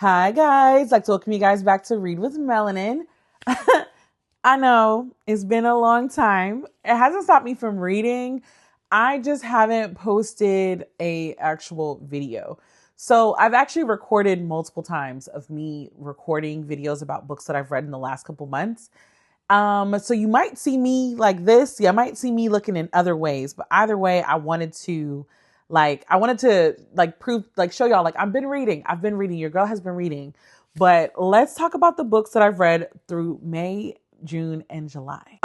Hi guys, like to welcome you guys back to Read with Melanin. I know it's been a long time. It hasn't stopped me from reading. I just haven't posted a actual video. So I've actually recorded multiple times of me recording videos about books that I've read in the last couple months. So you might see me like this. You might see me looking in other ways, but either way, I wanted to prove, show y'all, I've been reading. Your girl has been reading. But let's talk about the books that I've read through May, June, and July.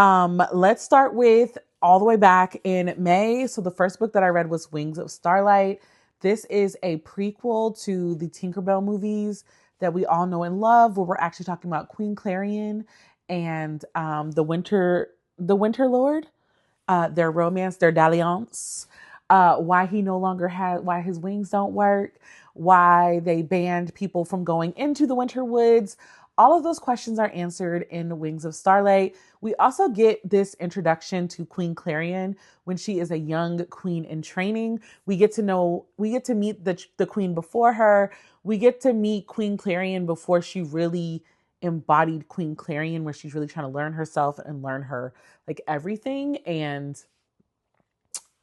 Let's start with all the way back in May. So the first book that I read was Wings of Starlight. This is a prequel to the Tinkerbell movies that we all know and love, where we're actually talking about Queen Clarion and the Winter Lord, their romance, their dalliance, why his wings don't work, why they banned people from going into the Winter Woods. All of those questions are answered in Wings of Starlight. We also get this introduction to Queen Clarion when she is a young queen in training. We get to meet the queen before her. We get to meet Queen Clarion before she really embodied Queen Clarion, where she's really trying to learn herself and learn her everything. And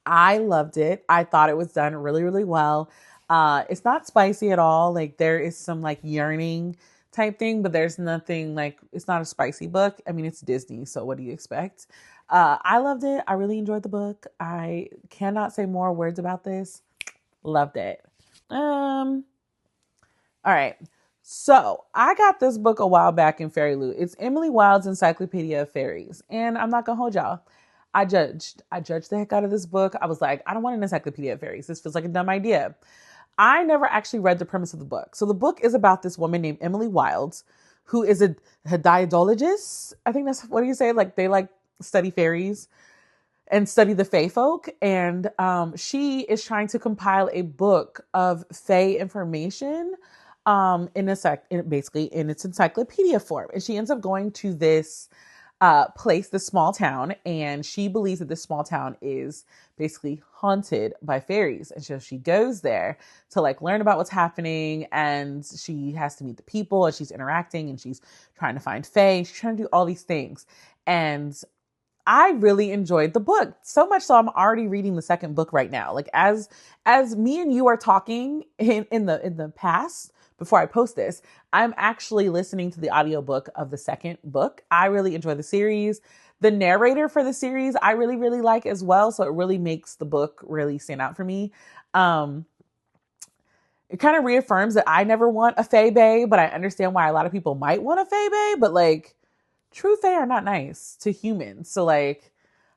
I loved it. I thought it was done really, really well. It's not spicy at all. There is some yearning type thing, but there's nothing it's not a spicy book. I mean, it's Disney, so what do you expect? I loved it. I really enjoyed the book. I cannot say more words about this. Loved it. All right. So I got this book a while back in Fairy Loot. It's Emily Wilde's Encyclopedia of Fairies. And I'm not gonna hold y'all. I judged the heck out of this book. I was like, I don't want an Encyclopedia of Fairies. This feels like a dumb idea. I never actually read the premise of the book. So the book is about this woman named Emily Wilde, who is a hediadologist. I think that's what do you say? They study fairies and study the fae folk. And she is trying to compile a book of fae information basically in its encyclopedia form. And she ends up going to this place, this small town, and she believes that this small town is basically haunted by fairies. And so she goes there to learn about what's happening, and she has to meet the people, and she's interacting, and she's trying to find fae. She's trying to do all these things. And I really enjoyed the book, so much so I'm already reading the second book right now. As me and you are talking in the past, before I post this, I'm actually listening to the audiobook of the second book. I really enjoy the series. The narrator for the series, I really, really like as well. So it really makes the book really stand out for me. It kind of reaffirms that I never want a fae bae, but I understand why a lot of people might want a fae bae, but true fae are not nice to humans. So I've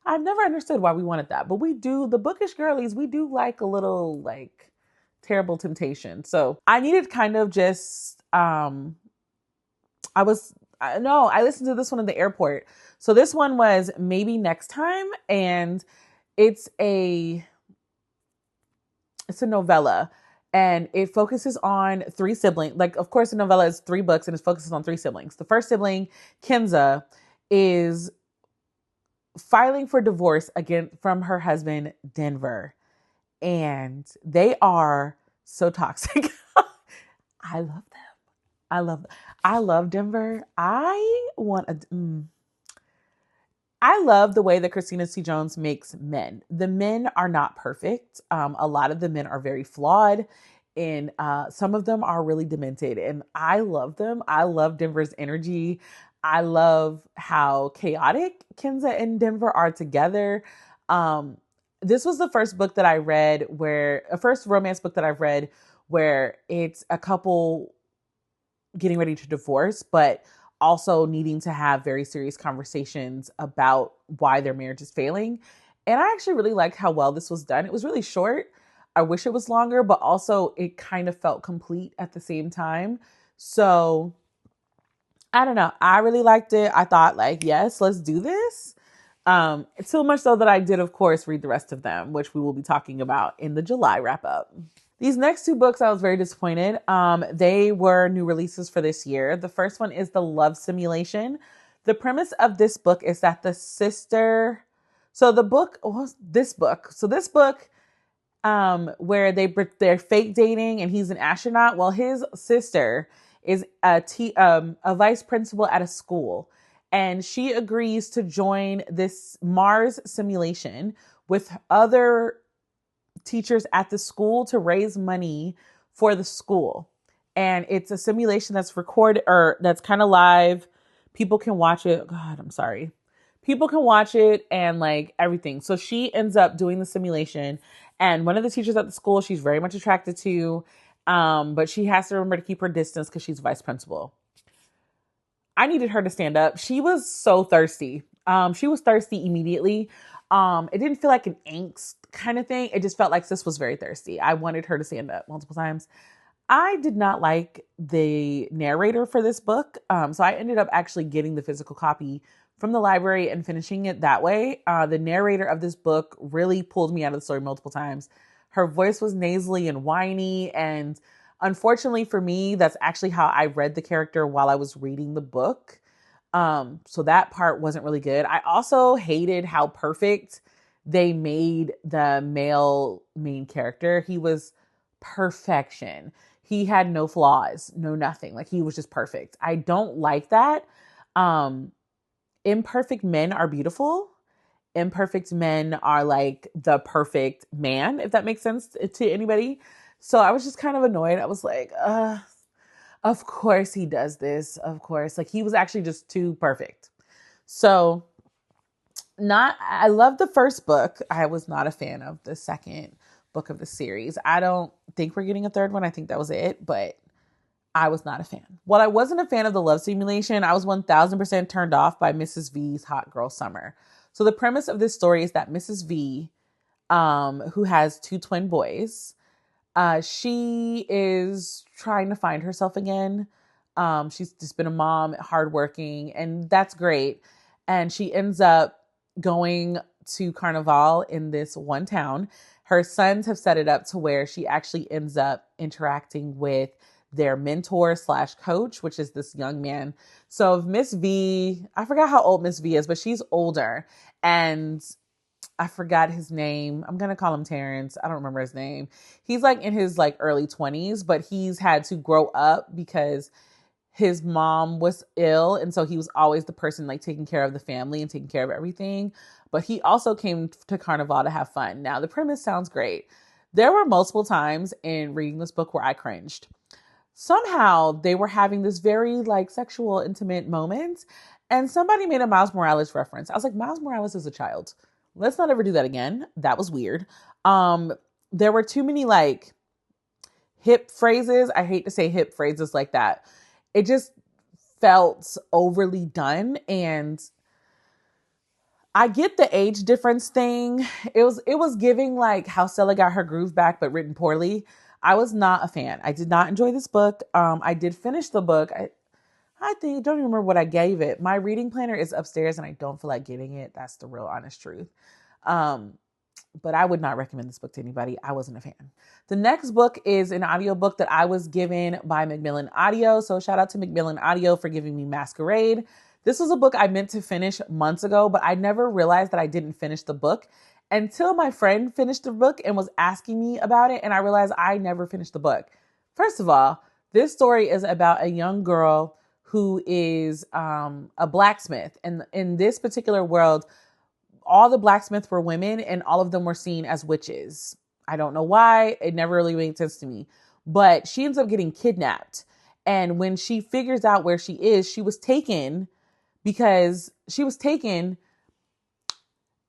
never understood why we wanted that, but we do. The bookish girlies, we do like a little terrible temptation. So I needed kind of just I listened to this one in the airport. So this one was Maybe Next Time, and it's a novella, and it focuses on three siblings. Of course, the novella is three books, and it focuses on three siblings. The first sibling, Kenza, is filing for divorce again from her husband, Denver. And they are so toxic. I love them. I love Denver. I love the way that Christina C. Jones makes men. The men are not perfect. A lot of the men are very flawed, and some of them are really demented. And I love them. I love Denver's energy. I love how chaotic Kenza and Denver are together. This was the first book that I read first romance book that I've read where it's a couple getting ready to divorce, but also needing to have very serious conversations about why their marriage is failing. And I actually really liked how well this was done. It was really short. I wish it was longer, but also it kind of felt complete at the same time. So I don't know. I really liked it. I thought yes, let's do this. It's so much so that I did, of course, read the rest of them, which we will be talking about in the July wrap up. These next two books, I was very disappointed. They were new releases for this year. The first one is The Love Simulation. The premise of this book is that this book, where they're fake dating and he's an astronaut. Well, his sister is a vice principal at a school, and she agrees to join this Mars simulation with other teachers at the school to raise money for the school. And it's a simulation that's recorded or that's kind of live. People can watch it. God, I'm sorry. People can watch it and like everything. So she ends up doing the simulation, and one of the teachers at the school she's very much attracted to, but she has to remember to keep her distance because she's vice principal. I needed her to stand up. She was so thirsty. She was thirsty immediately. It didn't feel like an angst kind of thing. It just felt like sis was very thirsty. I wanted her to stand up multiple times. I did not like the narrator for this book. So I ended up actually getting the physical copy from the library and finishing it that way. The narrator of this book really pulled me out of the story multiple times. Her voice was nasally and whiny, and unfortunately for me, that's actually how I read the character while I was reading the book. So that part wasn't really good. I also hated how perfect they made the male main character. He was perfection. He had no flaws, no nothing. Like he was just perfect. I don't like that. Imperfect men are beautiful. Imperfect men are like the perfect man, if that makes sense to anybody. So I was just kind of annoyed. I was like, of course he does this. Of course. Like he was actually just too perfect. So I love the first book. I was not a fan of the second book of the series. I don't think we're getting a third one. I think that was it, but I was not a fan. While I wasn't a fan of the love simulation, I was 1000% turned off by Mrs. V's Hot Girl Summer. So the premise of this story is that Mrs. V, who has two twin boys, she is trying to find herself again. She's just been a mom, hardworking, and that's great. And she ends up going to Carnival in this one town. Her sons have set it up to where she actually ends up interacting with their mentor slash coach, which is this young man. So Miss V, I forgot how old Miss V is, but she's older, and I forgot his name. I'm going to call him Terrence. I don't remember his name. He's like in his like early 20s, but he's had to grow up because his mom was ill. And so he was always the person like taking care of the family and taking care of everything. But he also came to Carnival to have fun. Now, the premise sounds great. There were multiple times in reading this book where I cringed. Somehow they were having this very like sexual, intimate moment. And somebody made a Miles Morales reference. I was like, Miles Morales is a child. Let's not ever do that again. That was weird. There were too many like hip phrases. I hate to say hip phrases like that. It just felt overly done. And I get the age difference thing. It was giving like how Stella got her groove back, but written poorly. I was not a fan. I did not enjoy this book. I did finish the book. I don't even remember what I gave it. My reading planner is upstairs and I don't feel like getting it. That's the real honest truth. But I would not recommend this book to anybody. I wasn't a fan. The next book is an audiobook that I was given by Macmillan Audio. So shout out to Macmillan Audio for giving me Masquerade. This was a book I meant to finish months ago, but I never realized that I didn't finish the book until my friend finished the book and was asking me about it. And I realized I never finished the book. First of all, this story is about a young girl who is a blacksmith. And in this particular world, all the blacksmiths were women and all of them were seen as witches. I don't know why. It never really made sense to me. But she ends up getting kidnapped. And when she figures out where she is, she was taken because she was taken,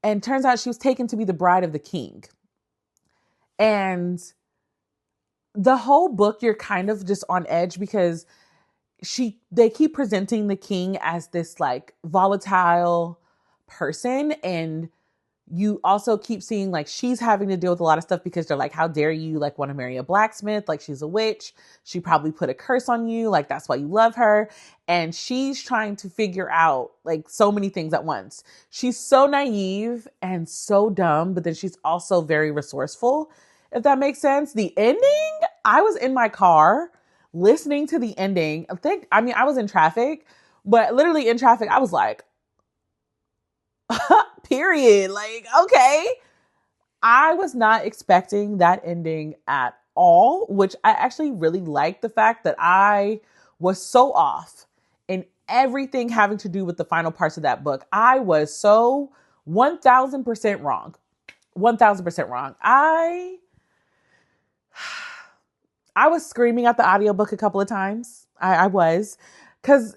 and turns out she was taken to be the bride of the king. And the whole book, you're kind of just on edge because they keep presenting the king as this like volatile person, and you also keep seeing like she's having to deal with a lot of stuff because they're like, how dare you like want to marry a blacksmith? Like she's a witch. She probably put a curse on you. Like that's why you love her. And she's trying to figure out like so many things at once. She's so naive and so dumb, but then she's also very resourceful, if that makes sense. The ending, I was in my car listening to the ending. I was in traffic, but literally in traffic, I was like, period. Like, okay. I was not expecting that ending at all, which I actually really liked the fact that I was so off in everything having to do with the final parts of that book. I was so 1000% wrong. 1000% wrong. I was screaming at the audiobook a couple of times. I was, because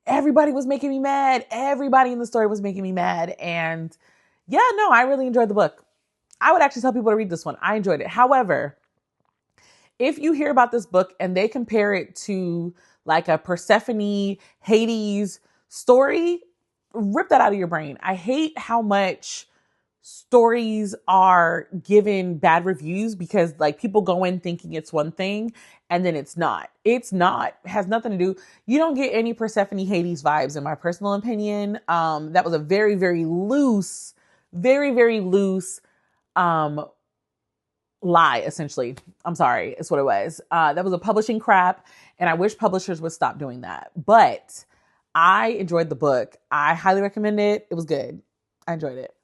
everybody was making me mad. Everybody in the story was making me mad. And yeah, no, I really enjoyed the book. I would actually tell people to read this one. I enjoyed it. However, if you hear about this book and they compare it to like a Persephone, Hades story, rip that out of your brain. I hate how much stories are given bad reviews because like people go in thinking it's one thing and then it's not. It's not. It has nothing to do. You don't get any Persephone Hades vibes in my personal opinion. That was a very, very loose, um, lie, essentially. I'm sorry. It's what it was. That was a publishing crap, and I wish publishers would stop doing that. But I enjoyed the book. I highly recommend it. It was good. I enjoyed it.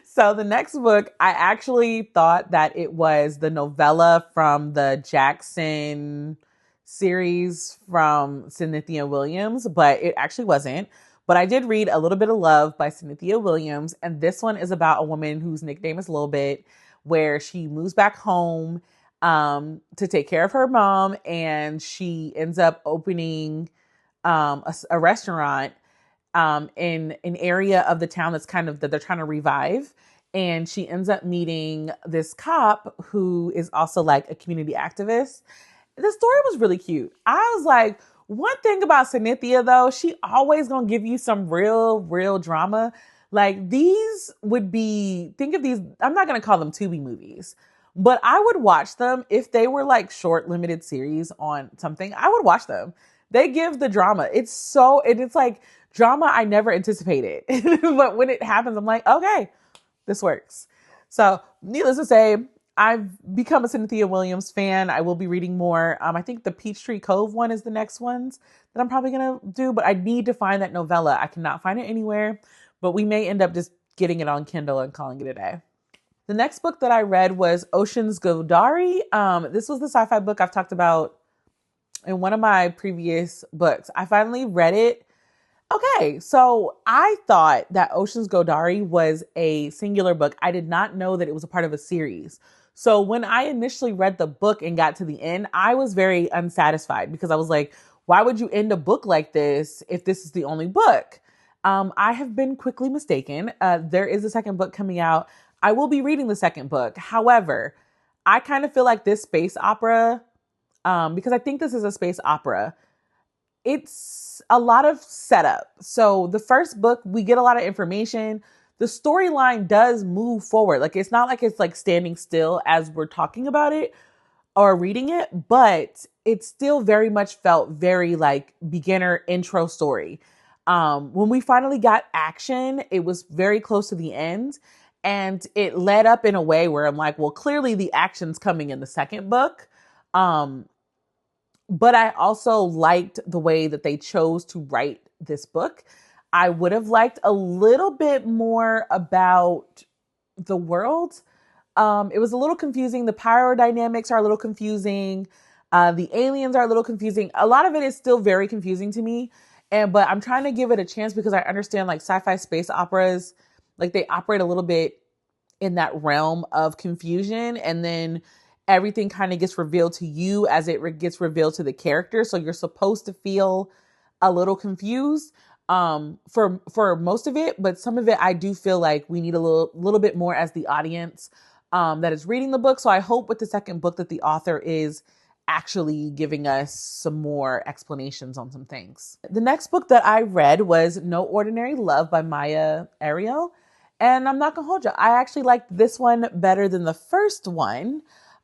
So the next book, I actually thought that it was the novella from the Jackson series from Cynthia Williams, but it actually wasn't. But I did read A Little Bit of Love by Cynthia Williams, and this one is about a woman whose nickname is Little Bit, where she moves back home to take care of her mom, and she ends up opening a restaurant in an area of the town that's kind of that they're trying to revive. And she ends up meeting this cop who is also like a community activist. The story was really cute. I was like, one thing about Cynthia though, she always gonna give you some real drama. Like these would be, think of these, I'm not gonna call them Tubi movies, but I would watch them if they were like short limited series on something. I would watch them. They give the drama. It's like drama I never anticipated. But when it happens, I'm like, okay, this works. So needless to say, I've become a Cynthia Williams fan. I will be reading more. I think the Peachtree Cove one is the next ones that I'm probably going to do, but I need to find that novella. I cannot find it anywhere, but we may end up just getting it on Kindle and calling it a day. The next book that I read was Ocean's Godari. This was the sci-fi book I've talked about in one of my previous books. I finally read it. Okay, so I thought that Ocean's Godari was a singular book. I did not know that it was a part of a series. So when I initially read the book and got to the end, I was very unsatisfied because I was like, why would you end a book like this if this is the only book? I have been quickly mistaken. There is a second book coming out. I will be reading the second book. However, I kind of feel like this space opera, because I think this is a space opera, it's a lot of setup. So the first book, we get a lot of information. The storyline does move forward. Like it's not like it's like standing still as we're talking about it or reading it, but it still very much felt very like beginner intro story. When we finally got action, it was very close to the end, and it led up in a way where I'm like, well, clearly the action's coming in the second book. But I also liked the way that they chose to write this book. I would have liked a little bit more about the world. It was a little confusing. The power dynamics are a little confusing. The aliens are a little confusing. A lot of it is still very confusing to me. But I'm trying to give it a chance because I understand like sci-fi space operas, like they operate a little bit in that realm of confusion, and then everything kind of gets revealed to you as it gets revealed to the character. So you're supposed to feel a little confused for most of it, but some of it I do feel like we need a little bit more as the audience that is reading the book. So I hope with the second book that the author is actually giving us some more explanations on some things. The next book that I read was No Ordinary Love by Maya Ariel. And I'm not gonna hold you, I actually liked this one better than the first one.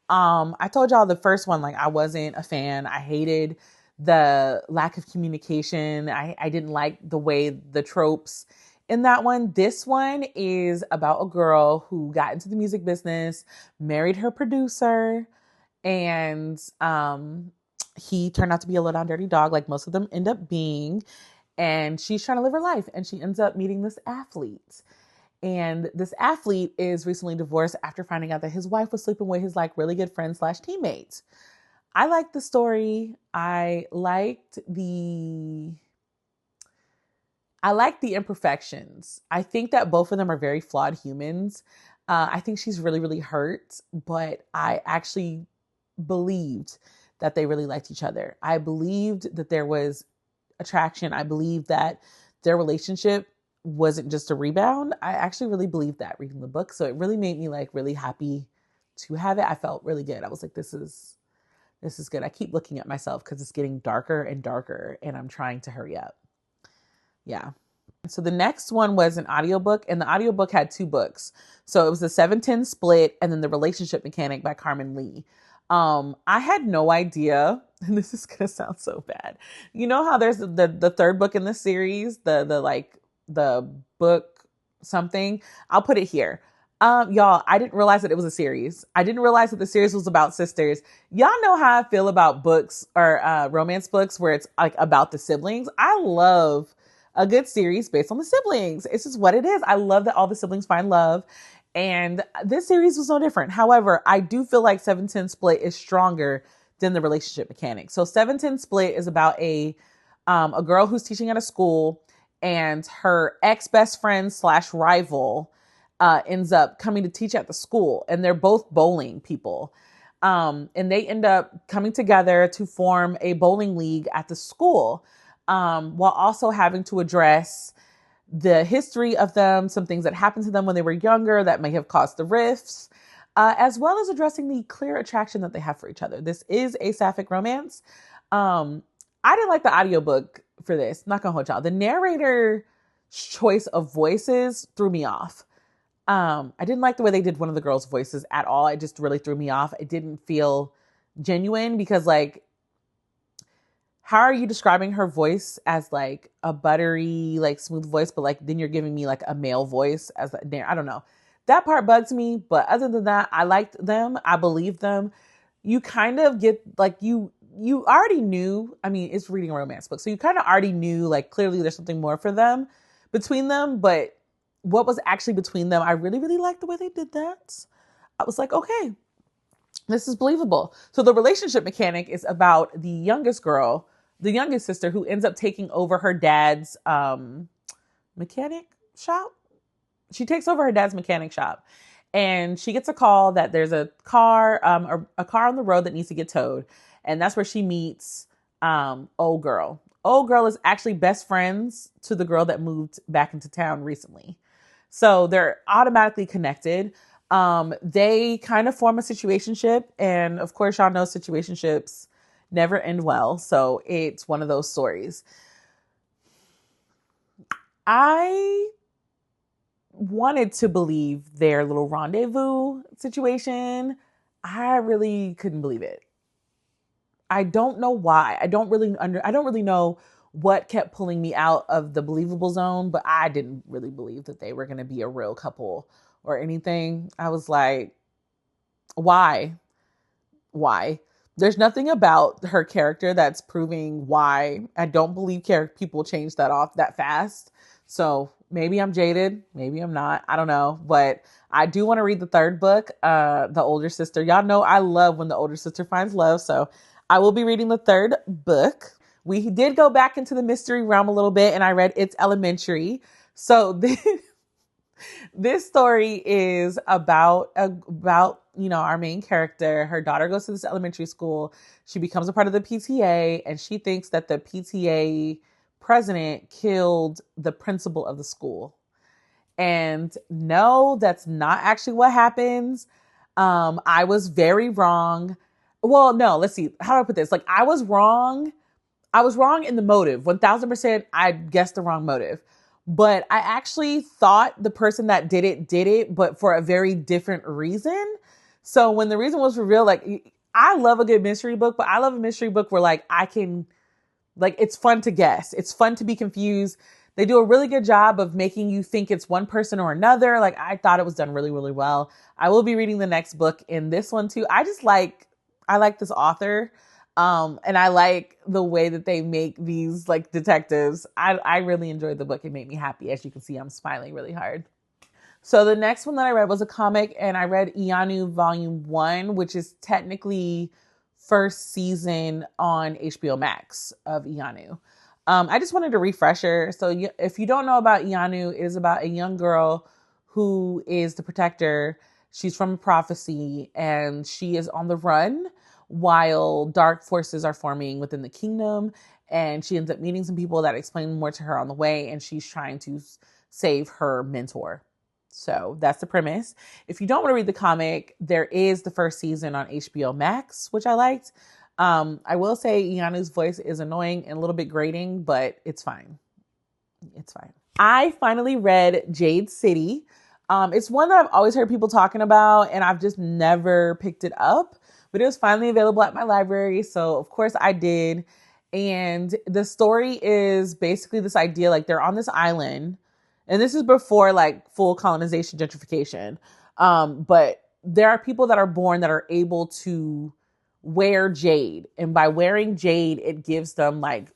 I told y'all the first one, like I wasn't a fan. I hated the lack of communication. I didn't like the way the tropes in that one. This one is about a girl who got into the music business, married her producer, and he turned out to be a low down dirty dog, like most of them end up being. And she's trying to live her life, and she ends up meeting this athlete. And this athlete is recently divorced after finding out that his wife was sleeping with his like really good friend / teammate. I liked the story. I liked the imperfections. I think that both of them are very flawed humans. I think she's really, really hurt, but I actually believed that they really liked each other. I believed that there was attraction. I believed that their relationship wasn't just a rebound. I actually really believed that reading the book. So it really made me like really happy to have it. I felt really good. I was like, this is good. I keep looking at myself because it's getting darker and darker and I'm trying to hurry up. Yeah. So the next one was an audiobook, and the audiobook had two books. So it was the 710 Split and then The Relationship Mechanic by Carmen Lee. I had no idea, and this is gonna sound so bad. You know how there's the third book in the series, the book something. I'll put it here. Y'all, I didn't realize that it was a series. I didn't realize that the series was about sisters. Y'all know how I feel about books or romance books where it's like about the siblings. I love a good series based on the siblings. It's just what it is. I love that all the siblings find love. And this series was no different. However, I do feel like 710 Split is stronger than The Relationship Mechanic. So 710 Split is about a girl who's teaching at a school, and her ex-best friend / rival ends up coming to teach at the school, and they're both bowling people. And they end up coming together to form a bowling league at the school, while also having to address the history of them, some things that happened to them when they were younger that may have caused the rifts, as well as addressing the clear attraction that they have for each other. This is a sapphic romance. I didn't like the audiobook for this. Not gonna hold y'all. The narrator's choice of voices threw me off. I didn't like the way they did one of the girls' voices at all. It just really threw me off. It didn't feel genuine because, like, how are you describing her voice as like a buttery, like smooth voice, but like then you're giving me like a male voice as I don't know. That part bugs me, but other than that, I liked them. I believed them. You kind of get like you already knew. I mean, it's reading a romance book, so you kind of already knew like clearly there's something more for them between them, but what was actually between them, I really, really liked the way they did that. I was like, okay, this is believable. So the Relationship Mechanic is about the youngest girl, the youngest sister, who ends up taking over her dad's mechanic shop. She takes over her dad's mechanic shop, and she gets a call that there's a car on the road that needs to get towed. And that's where she meets old girl. Old girl is actually best friends to the girl that moved back into town recently. So they're automatically connected. They kind of form a situationship, and of course, y'all know situationships never end well. So it's one of those stories. I wanted to believe their little rendezvous situation. I really couldn't believe it. I don't know why. I don't really know what kept pulling me out of the believable zone, but I didn't really believe that they were going to be a real couple or anything. I was like, why? Why? There's nothing about her character that's proving why. I don't believe people change that off that fast. So maybe I'm jaded. Maybe I'm not. I don't know. But I do want to read the third book, The Older Sister. Y'all know I love when the older sister finds love. So I will be reading the third book. We did go back into the mystery realm a little bit, and I read It's Elementary. So this story is about our main character. Her daughter goes to this elementary school. She becomes a part of the PTA, and she thinks that the PTA president killed the principal of the school. And no, that's not actually what happens. I was very wrong. Well, no, let's see. How do I put this? Like, I was wrong in the motive. 1000%, I guessed the wrong motive. But I actually thought the person that did it, but for a very different reason. So when the reason was revealed, like, I love a good mystery book, but I love a mystery book where, like, it's fun to guess. It's fun to be confused. They do a really good job of making you think it's one person or another. Like, I thought it was done really, really well. I will be reading the next book in this one too. I like this author. And I like the way that they make these like detectives. I really enjoyed the book. It made me happy. As you can see, I'm smiling really hard. So the next one that I read was a comic, and I read Ianu Volume 1, which is technically first season on HBO Max of Ianu. I just wanted a refresher. So if you don't know about Ianu, it is about a young girl who is the protector. She's from a prophecy and she is on the run while dark forces are forming within the kingdom. And she ends up meeting some people that explain more to her on the way. And she's trying to save her mentor. So that's the premise. If you don't want to read the comic, there is the first season on HBO Max, which I liked. I will say Ianu's voice is annoying and a little bit grating, but it's fine. It's fine. I finally read Jade City. It's one that I've always heard people talking about, and I've just never picked it up. But it was finally available at my library, so of course I did. And the story is basically this idea, like they're on this island, and this is before like full colonization, gentrification. But there are people that are born that are able to wear jade, and by wearing jade, it gives them like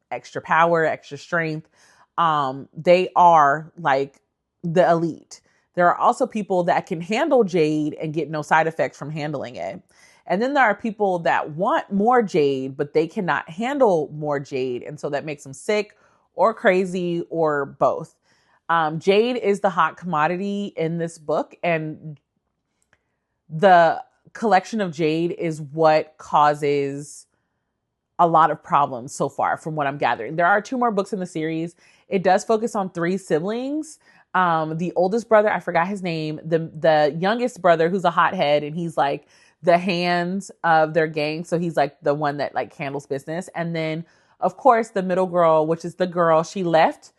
extra power, extra strength. They are like the elite. There are also people that can handle jade and get no side effects from handling it. And then there are people that want more jade, but they cannot handle more jade. And so that makes them sick or crazy or both. Jade is the hot commodity in this book, and the collection of jade is what causes a lot of problems so far from what I'm gathering. There are 2 more books in the series. It does focus on 3 siblings. The oldest brother, I forgot his name, the youngest brother who's a hothead, and he's like the hands of their gang. So he's like the one that like handles business. And then of course the middle girl, which is the girl, she left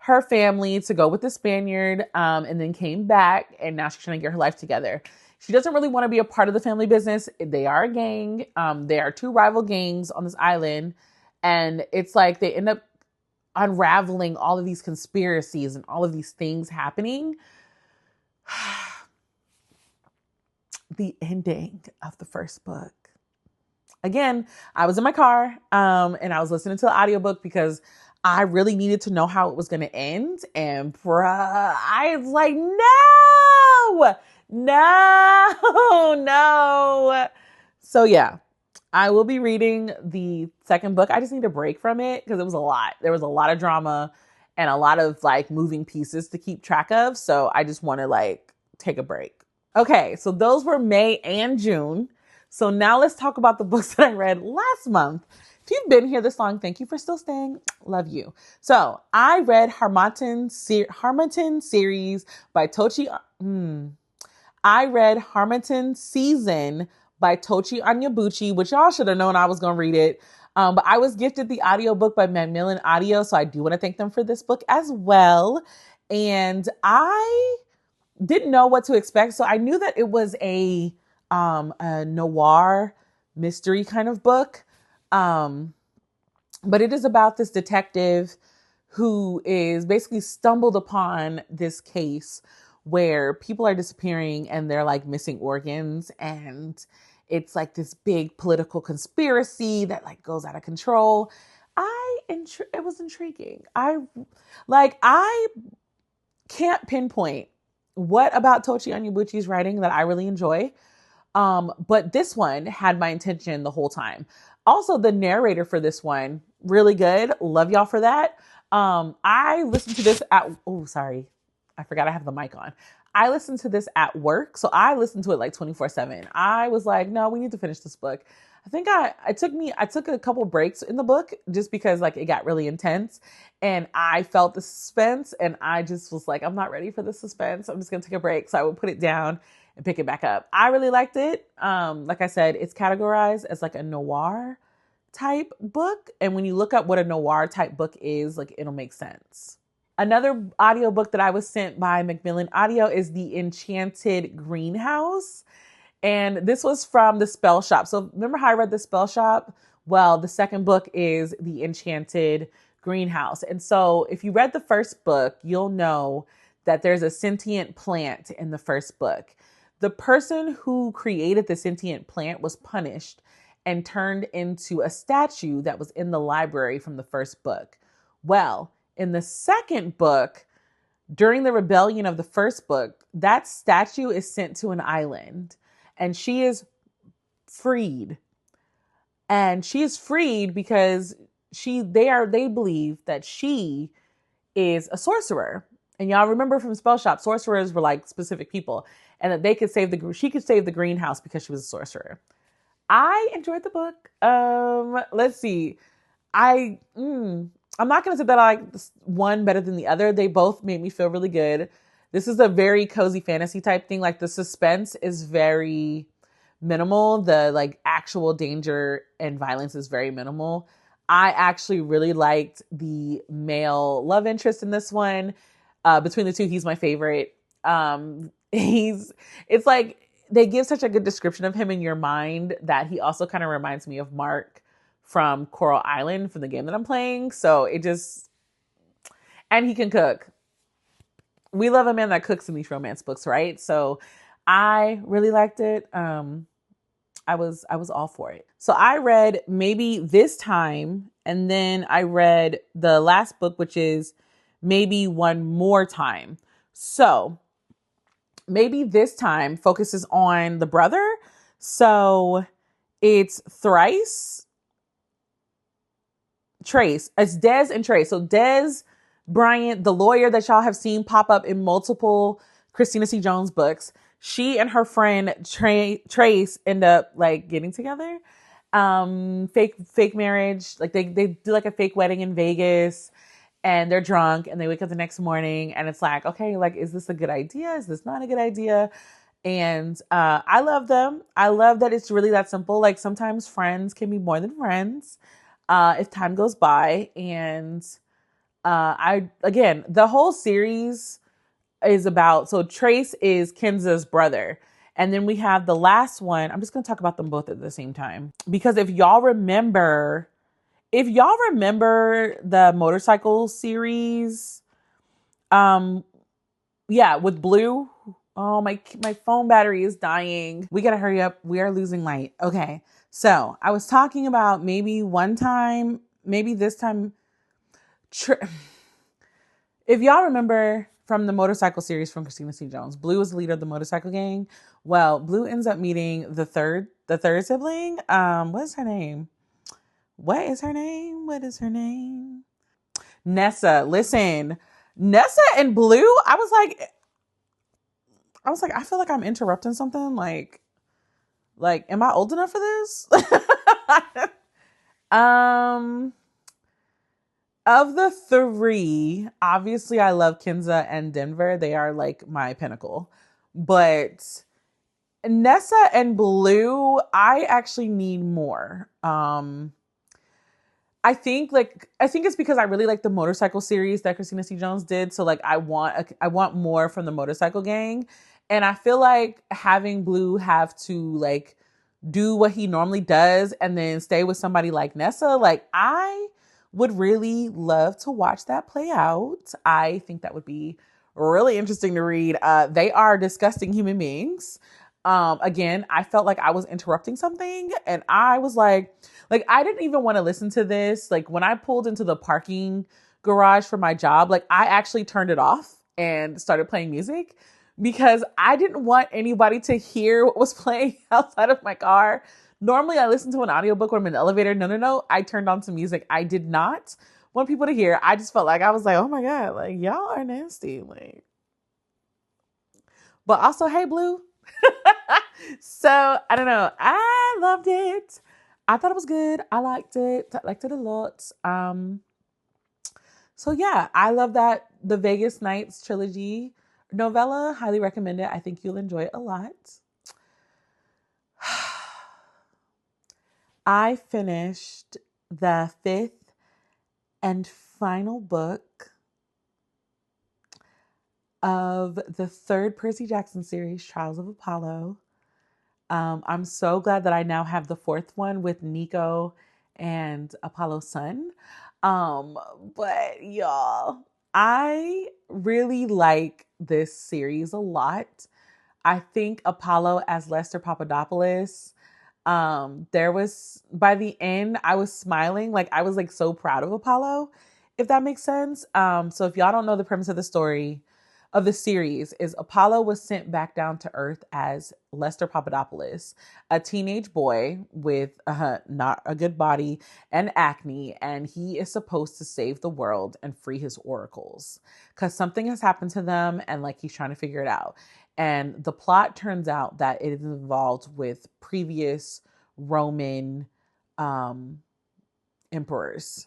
her family to go with the Spaniard, and then came back, and now she's trying to get her life together. She doesn't really want to be a part of the family business. They are a gang. There are 2 rival gangs on this island, and it's like they end up unraveling all of these conspiracies and all of these things happening. The ending of the first book. Again, I was in my car, and I was listening to the audiobook because I really needed to know how it was going to end. And bruh, I was like, no. So yeah, I will be reading the second book. I just need a break from it because it was a lot. There was a lot of drama and a lot of like moving pieces to keep track of. So I just want to like take a break. Okay, so those were May and June. So now let's talk about the books that I read last month. If you've been here this long, thank you for still staying. Love you. So I read Harmattan series by Tochi. I read Harmattan Season by Tochi Onyebuchi, which y'all should have known I was going to read it. But I was gifted the audiobook by Macmillan Audio, so I do want to thank them for this book as well. And I didn't know what to expect, so I knew that it was a noir mystery kind of book. But it is about this detective who is basically stumbled upon this case where people are disappearing and they're like missing organs, and it's like this big political conspiracy that like goes out of control. It was intriguing. I can't pinpoint what about Tochi Onyebuchi's writing that I really enjoy. But this one had my attention the whole time. Also, the narrator for this one, really good. Love y'all for that. I listened to this I forgot I have the mic on. I listened to this at work. So I listened to it like 24/7. I was like, no, we need to finish this book. I think I took a couple breaks in the book just because like it got really intense and I felt the suspense and I just was like, I'm not ready for the suspense. I'm just going to take a break. So I would put it down and pick it back up. I really liked it. Like I said, it's categorized as like a noir type book. And when you look up what a noir type book is, like it'll make sense. Another audiobook that I was sent by Macmillan Audio is The Enchanted Greenhouse. And this was from The Spell Shop. So remember how I read The Spell Shop? Well, the second book is The Enchanted Greenhouse. And so if you read the first book, you'll know that there's a sentient plant in the first book. The person who created the sentient plant was punished and turned into a statue that was in the library from the first book. Well, in the second book, during the rebellion of the first book, that statue is sent to an island and she is freed and she is freed because they believe that she is a sorcerer. And y'all remember from Spell Shop, sorcerers were like specific people, and that she could save the greenhouse because she was a sorcerer. I enjoyed the book. Let's see. I'm not gonna say that I like one better than the other. They both made me feel really good. This is a very cozy fantasy type thing. Like the suspense is very minimal. The like actual danger and violence is very minimal. I actually really liked the male love interest in this one. Between the two, he's my favorite. It's like they give such a good description of him in your mind that he also kind of reminds me of Mark from Coral Island from the game that I'm playing. So and he can cook. We love a man that cooks in these romance books, right? So I really liked it. I was all for it. So I read Maybe This Time, and then I read the last book, which is Maybe One More Time. So Maybe This Time focuses on the brother. So it's Trace. It's Des and Trace. So Des Bryant, the lawyer that y'all have seen pop up in multiple Christina C. Jones books, she and her friend Trace end up like getting together. Fake marriage. Like they do like a fake wedding in Vegas, and they're drunk and they wake up the next morning and it's like, okay, like, is this a good idea? Is this not a good idea? And I love them. I love that it's really that simple. Like sometimes friends can be more than friends if time goes by. And the whole series is about, so Trace is Kenza's brother. And then we have the last one. I'm just going to talk about them both at the same time. Because if y'all remember the motorcycle series, with Blue. Oh, my phone battery is dying. We got to hurry up. We are losing light. Okay. So I was talking about maybe this time. If y'all remember from the motorcycle series from Christina C. Jones, Blue is the leader of the motorcycle gang. Well, Blue ends up meeting the third sibling. What is her name? Nessa. Listen, Nessa and Blue, I was like, I feel like I'm interrupting something. Like, am I old enough for this? Of the three, obviously I love Kinza and Denver. They are like my pinnacle. But Nessa and Blue, I actually need more. I think it's because I really like the motorcycle series that Christina C. Jones did. So like I want more from the motorcycle gang. And I feel like having Blue have to like do what he normally does and then stay with somebody like Nessa, like I would really love to watch that play out. I think that would be really interesting to read. They are disgusting human beings. Again, I felt like I was interrupting something and I was like I didn't even want to listen to this. Like when I pulled into the parking garage for my job, like I actually turned it off and started playing music because I didn't want anybody to hear what was playing outside of my car. Normally I listen to an audiobook when I'm in the elevator. No. I turned on some music. I did not want people to hear. I just felt like I was like, oh my God, like y'all are nasty. Like, but also, hey, Blue. So I don't know. I loved it. I thought it was good. I liked it. I liked it a lot. So yeah, I love that the Vegas Nights trilogy novella. Highly recommend it. I think you'll enjoy it a lot. I finished the 5th and final book of the 3rd Percy Jackson series, Trials of Apollo. I'm so glad that I now have the 4th one with Nico and Apollo's son. But y'all, I really like this series a lot. I think Apollo as Lester Papadopoulos, there was, by the end, I was smiling. Like I was like so proud of Apollo, if that makes sense. So if y'all don't know the premise of the story, of the series is Apollo was sent back down to Earth as Lester Papadopoulos, a teenage boy with not a good body and acne, and he is supposed to save the world and free his oracles because something has happened to them, and like he's trying to figure it out. And the plot turns out that it is involved with previous Roman emperors.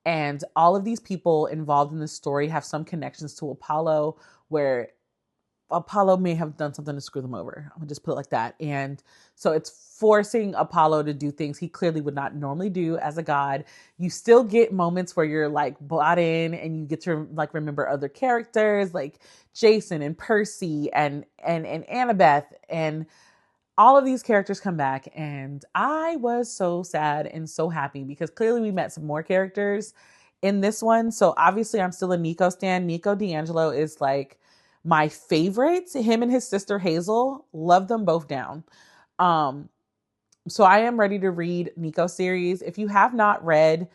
And all of these people involved in the story have some connections to Apollo, where Apollo may have done something to screw them over. I'm gonna just put it like that. And so it's forcing Apollo to do things he clearly would not normally do as a god. You still get moments where you're like bought in and you get to like remember other characters like Jason and Percy and Annabeth, and all of these characters come back, and I was so sad and so happy because clearly we met some more characters in this one. So obviously I'm still a Nico stan. Nico D'Angelo is like my favorite. Him and his sister Hazel, love them both down. Um, so I am ready to read Nico series. If you have not read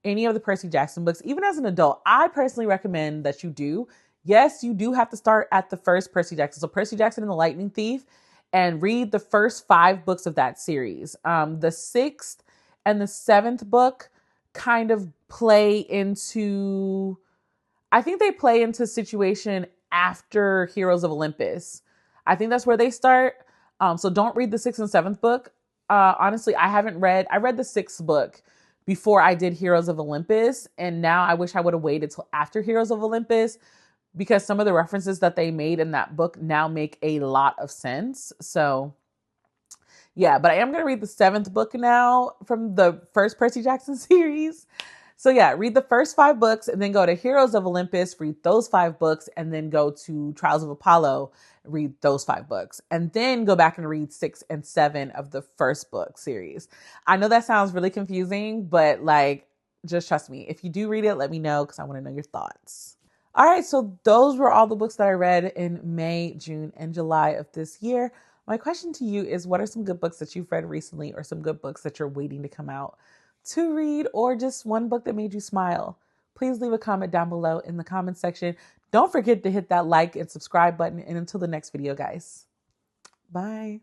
any of the Percy Jackson books, even as an adult, I personally recommend that you do. Yes, you do have to start at the first Percy Jackson. So Percy Jackson and the Lightning Thief, and read the first 5 books of that series. The 6th and the 7th book kind of play into, I think they play into situation after Heroes of Olympus. I think that's where they start. So don't read the 6th and 7th book. Honestly, I read the 6th book before I did Heroes of Olympus. And now I wish I would have waited till after Heroes of Olympus, because some of the references that they made in that book now make a lot of sense. So yeah, but I am going to read the 7th book now from the first Percy Jackson series. So yeah, read the first 5 books and then go to Heroes of Olympus, read those 5 books, and then go to Trials of Apollo, read those 5 books, and then go back and read 6 and 7 of the first book series. I know that sounds really confusing, but like, just trust me. If you do read it, let me know because I want to know your thoughts. All right, so those were all the books that I read in May, June, and July of this year. My question to you is, what are some good books that you've read recently, or some good books that you're waiting to come out to read, or just one book that made you smile? Please leave a comment down below in the comment section. Don't forget to hit that like and subscribe button. And until the next video, guys, bye.